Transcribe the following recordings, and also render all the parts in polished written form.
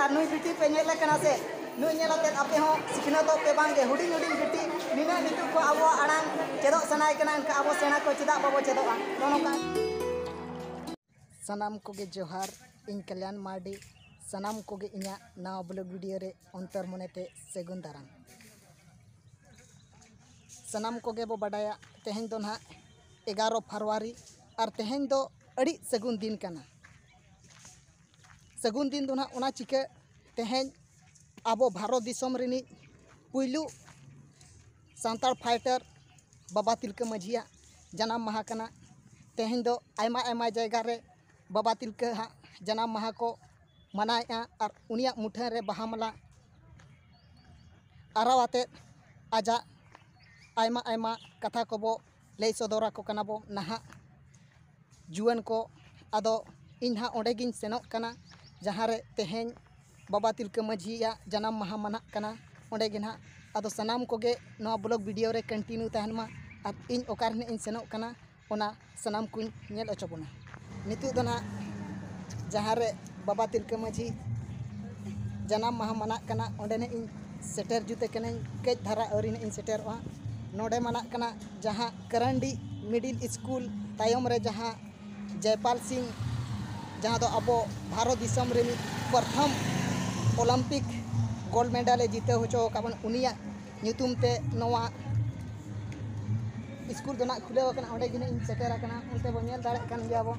और नुई बिटी पे नेल कना से नुई नेलते आपे हो सिखनतो पे बांगे हुडिंग हुडिंग बिटी निना नितु को अब आड़ांग चेदो सनाय कना इनका अब सेना को चेदा बाबो चेदोगा नोनोका सनाम कोगे जोहार इन कल्याण मार्डी सनाम कोगे इना नवा ब्लॉग वीडियो रे अंतर मनेते सेगुन दाराम सनाम कोगे बो बडाया तेहें दो ना 11 फरवरी और तेहें दो अड़ी सगुन दिन कना सगुन दिन दो ना ओना चिके तेहें आबो भारत दिसोम रिनी पुइलू सांतार फाइटर बाबा तिलका मझिया जनाम माहा कना तेहें दो आयमा आयमा जायगा रे बाबा तिलका हा जनाम माहा को मनाया और उनिया मुठन रे बहा माला आरावाते आजा आयमा आयमा कथा को बो लई सदरा को कना बो नहा जुआन को आदो इन हा ओंडे गिन सेनोक कना जहाँ रे तेहें बाबा तिलका मझिया जनाम माहा मना कना ओंडे गिन हा आदो सनाम कोगे नवा ब्लॉग वीडियो रे कंटिन्यू तहन मा और इन ओकार ने इन सेनोक कना ओना सनाम कुन नेल अचबोना नितु दो ना जहाँ रे बाबा तिलका मझी जनाम माहा मना कना ओंडे ने इन सेटर जुते कने कई धारा औरी ने इन सेटरवा नोडे मना कना जहाँ करंडी मिडिल स्कूल तायम रे जहाँ जयपाल सिंह जहाँ दो अब भारत दिसम रे प्रथम ओलंपिक गोल्ड मेडल जीते होचो काबन उनिया ᱧᱩᱛᱩᱢ ते नवा स्कूल दो ना खुले कना ओंडे गिने इन सेटर कना उनते बो नेल दाड़े कान गया बो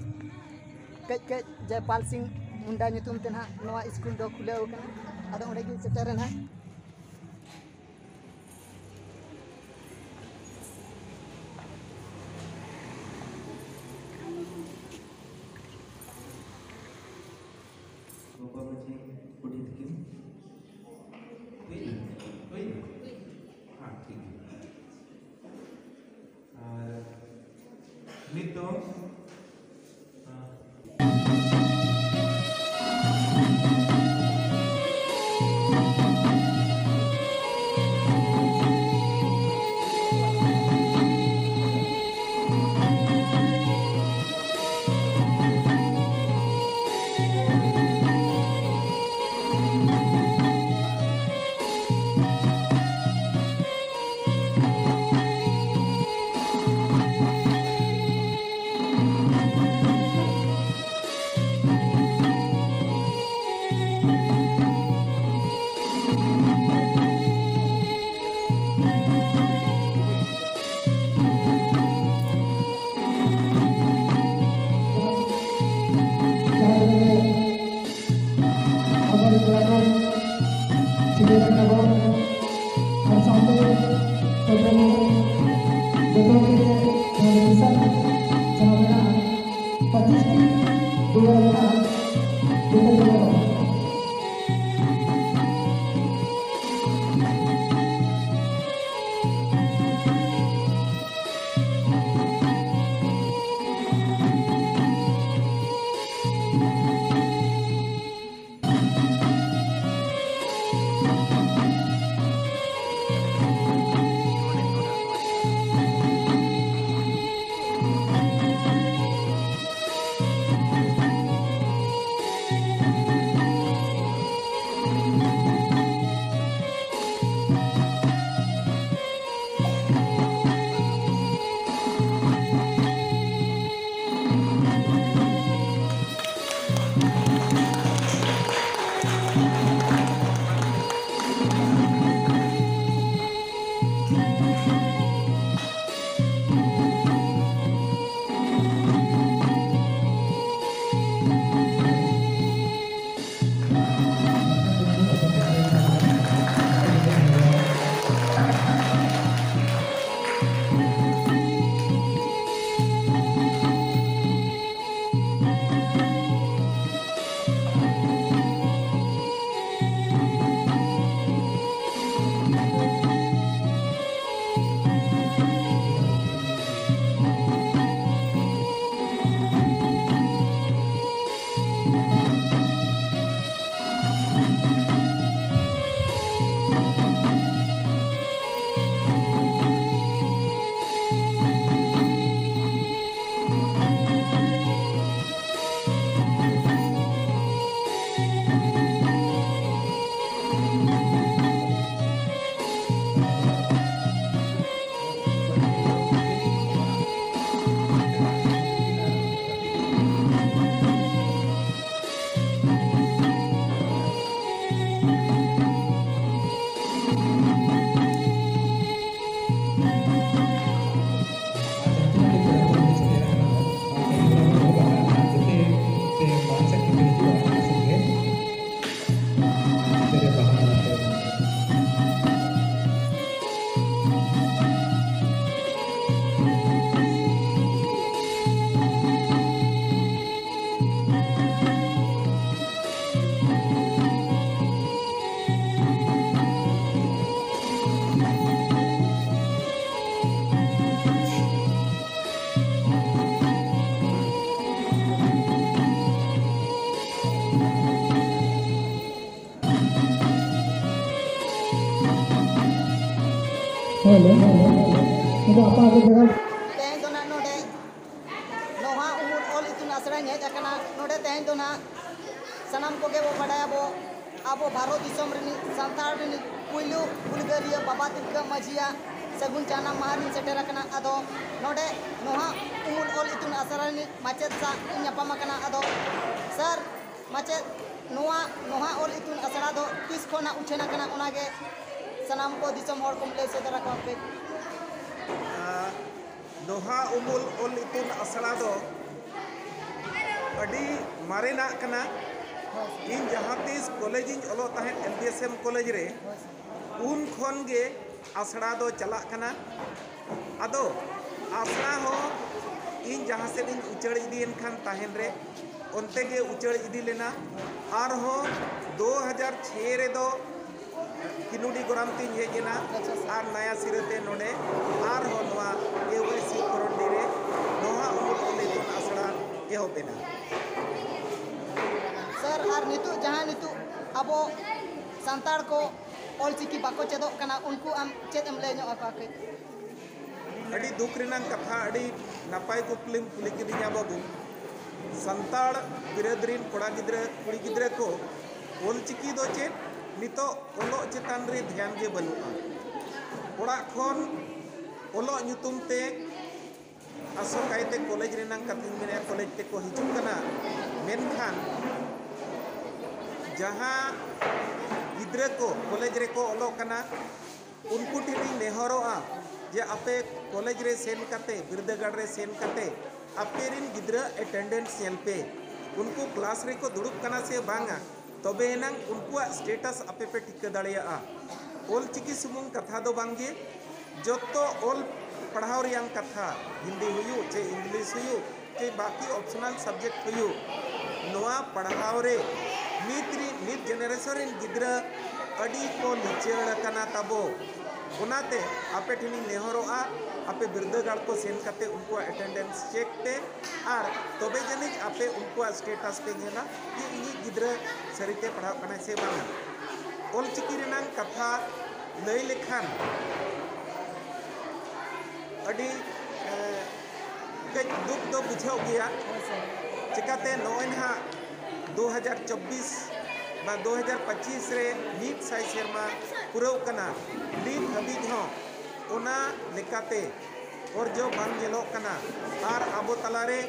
कई कई जयपाल सिंह मुंडा ᱧᱩᱛᱩᱢ ते ना नवा स्कूल दो खुले कना आदो ओंडे गिन सेटर ना Nito तेहन दो ना नोडे नोहा उमुल ऑल इतुन आसरा हेज आकना नोडे तेहन दो ना सनाम को बो बड़ाया बो आबो भारत दिसम रनी सांतार रनी पुइलु बुलगरिया बाबा तिलका मजिया सगुन चाना महारिन सेटर आकना आदो नोडे नोहा उमुल ऑल इतुन आसरा रनी माचेद सा ᱧᱟᱯᱟᱢ आकना आदो सर माचेद नोहा ऑल इतुन आसरा दो किस खोना उछेना कना ओनागे सनाम को दिसम हर को ले सेदरा को पे नोहा उमुल ऑल इतुन आसरा दो अडी मारेना कना इन जहाँ तीस कॉलेज ओलो तहन LBSM कॉलेज रे उन खन गे आसड़ा दो चला कना आदो आसड़ा हो इन जहाँ से इन उचड़ इदीन खान तहन रे उनते गे उचड़ इदी लेना आर हो 2006 रे दो किनुडी गोराम तीन हेजना आर नया सिरते नोडे आर हो नवा AYC कोरोंडी रे नोहा उमुल ऑल इतुन आसड़ा एहो बेना सर और नितु जहाँ नितु अबो संताड़ को ऑलचिकी बाको चेदो कना उनको आम चेद एम ले ᱧᱚᱜ ᱟᱠᱚ अड़ी दुख रेनांग कथा अड़ी नापाय कुपलिम कुली किदिया बाबू संताड़ बिरादरीन कोड़ा गिद्रे कुड़ी गिद्रे को ऑलचिकी दो चे नितो ओलो चेतान रे ध्यान गे बनुआ ओड़ा खन ओलो ᱧᱩᱛᱩᱢ ते असो कायते कॉलेज रेनांग कथिन मेने कॉलेज ते को हिजुक कना मेनखान जहाँ गिद्रे को कॉलेज रे को ओलो कना उनको ठेनी नेहरोआ जे आपे कॉलेज रे सेन कते बिरदगाड़ रे सेन कते आपे रिन गिद्रा अटेंडेंस नेल पे उनको क्लास रे को दुड़ुब कना से बांगा तबे एनांग उनको स्टेटस आपे पे टिक दाड़िया ऑल चिकी सुमुंग कथा दो बांगे जोतो ऑल पढ़ाव रियां कथा हिंदी हुयु चे इंग्लिश हुयु चे बाकी ऑप्शनल सब्जेक्ट हुयु नोआ पढ़ाव रे नीत जेनरेशन इन गिद्रा अड़ी को लिचड़ कना तबो उनाते आपे ठिनी नेहरोआ आपे बिरदगाड़ को सेन कते उनको अटेंडेंस चेक पे आर तबे जनिज आपे उनको स्टेटस पे नेला कि इनी गिद्रा सरिते पढ़ाव कना से बांगा ऑल चिकी रेनांग कथा लई लेखान अड़ी दुख दो बुझाव गया चिकाते नोइनहा 2024 बा 2025 रे नीट साई सेरमा पुरव कना नीट हबी हो ओना लेकाते और जो बांग जेलो कना आर आबो तलारे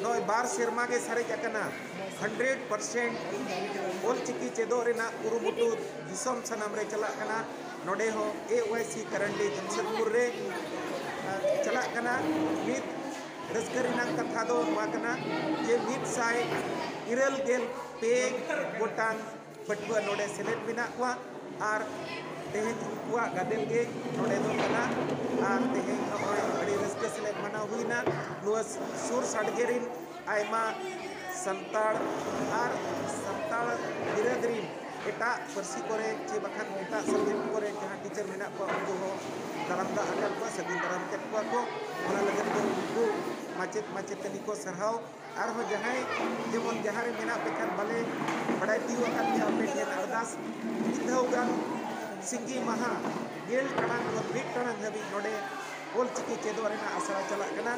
नोय बार सेरमा के सारे कना 100% ऑल चिकी चेदो रेना कुरुमुटु दिसम सनाम रे चला कना नोडे हो AYC करंडी जमशेदपुर रे चला कना नीट रस्करिनांग कथा दो माकना जे नीट साई इरल गेल पे गोटांग पटुआ नोडे सेलेक्ट बिना कुआ आर तेहेन कुआ गादेल गे नोडे दो कना आर तेहेन नोय अड़ी रस्क सेलेक्ट मना हुईना नुआ सुर साडगेरिन आयमा संताड़ आर संताड़ बिरादरीन एटा परसी कोरे चे बखान एटा सब्जेक्ट कोरे जहां टीचर मेना को उनको हो दाराम दा अकल को सगुन दाराम के को ओना लगन दो उनको माचेतनी को सरहाव आर हो जहां जेमन जहां रे मेना पेखान बाले बड़ाई दियो अकल के आपे ठेन अरदास इधौ गान सिंगी महा गेल टणांग को बीट टणांग हबी नोडे ऑल चिकी चेदो रेना आसरा चला कना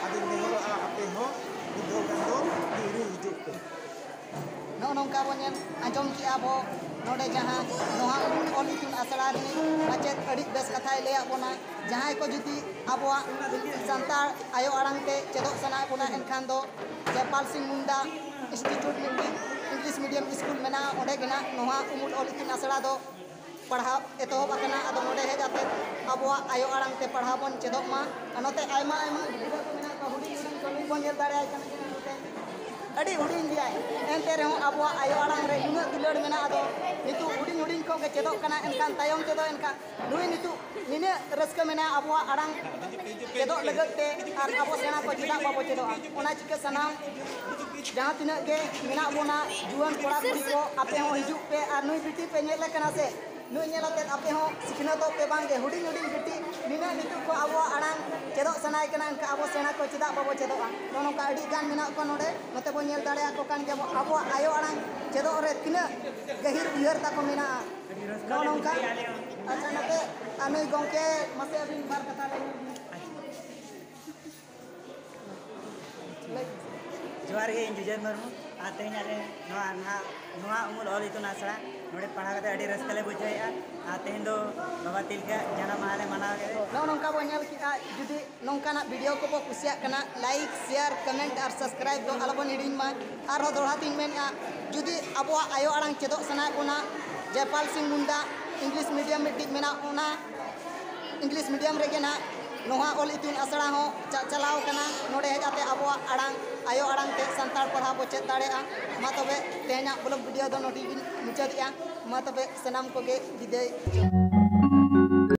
आदि नेहरो आपे हो इधौ गान दो हिरी हिजुक पे नो नोंका बोन आंजम की आबो नोडे जहाँ नोहा ऑल इतुन आसरा रे माचेद अड़ी बेस कथाय ले आबोना जहाँ को जुदी आबोआ संताड़ आयो आड़ांग ते चेदो सना बोना एनखान दो Jaipal Singh Munda institute English medium school मेना ओडे गेना नोहा उमुल ऑल इतुन आसरा दो पढ़ाव एतोहब अकना आदो नोडे हे जाते आबोआ आयो आड़ांग ते पढ़ाव बोन चेदो मा अनोते आयमा आयमा गिरा को मेना को हुडी हुडी को बोन नेल दाड़े आय अड़ी हुडिंग गया एनते रहो अब आयो आड़ांग रे नुना दुलड़ मेना आदो नितु हुडिंग हुडिंग को के चेदो कना एनकान तायम चेदो एनका नुई नितु निने रस्क मेना अब आड़ांग चेदो लगते आर अब सेना को चिदा बाबो चेदो ओना चिके सनाम जहां तिना के मेना बोना जुआन कोड़ा कुड़ी को आपे हो हिजुक पे आर नुई बिटी पे नेले कना से नुई नेलाते आपे हो सिखनतो पे बांगे हुडिंग हुडिंग बिटी निने नितु को अब आड़ांग चेदो सनाय कना एनका अब सेना को चिदा बाबो चेदो नोनो का अड़ी गान मेना को नोडे नोते बो नेल दाड़े को कान के अब आयो आड़ांग चेदो रे तिना गहिर उयहर ता को मेना नोनो का अच्छा नते अनुई गोंके मसे अभी बार कथा जोहार गे जुजर मरमु तेज उमुल ऑल इतुन आसड़ा नोड़े पढ़ा अड़ी रस्कले बुझाया तेज दो बाबा तिलका जन्म माह मना नौका बो नेल किया जुदी नौकाना वीडियो को बो कुसिया कना लाइक शेयर कमेंट और सब्सक्राइब दो अलबन हिडिन मा और हो दोड़ा तीन मेन जुदी अब आयो आड़ांग चेदो सना कोना जयपाल सिंह मुंडा इंग्लिश मीडियम में टिक मेना ओना इंग्लिश मीडियम रेगे ना नोहा ऑल इतुन आसड़ा हो चलाव कना नोडे हेजाते अब आड़ांग आयो आड़ांग ते संताल पढ़ा बो चेद दाड़ेया मा तबे तेहना ब्लॉग वीडियो दो नोटी मुचादिया मा तबे सनाम को गे विदाय।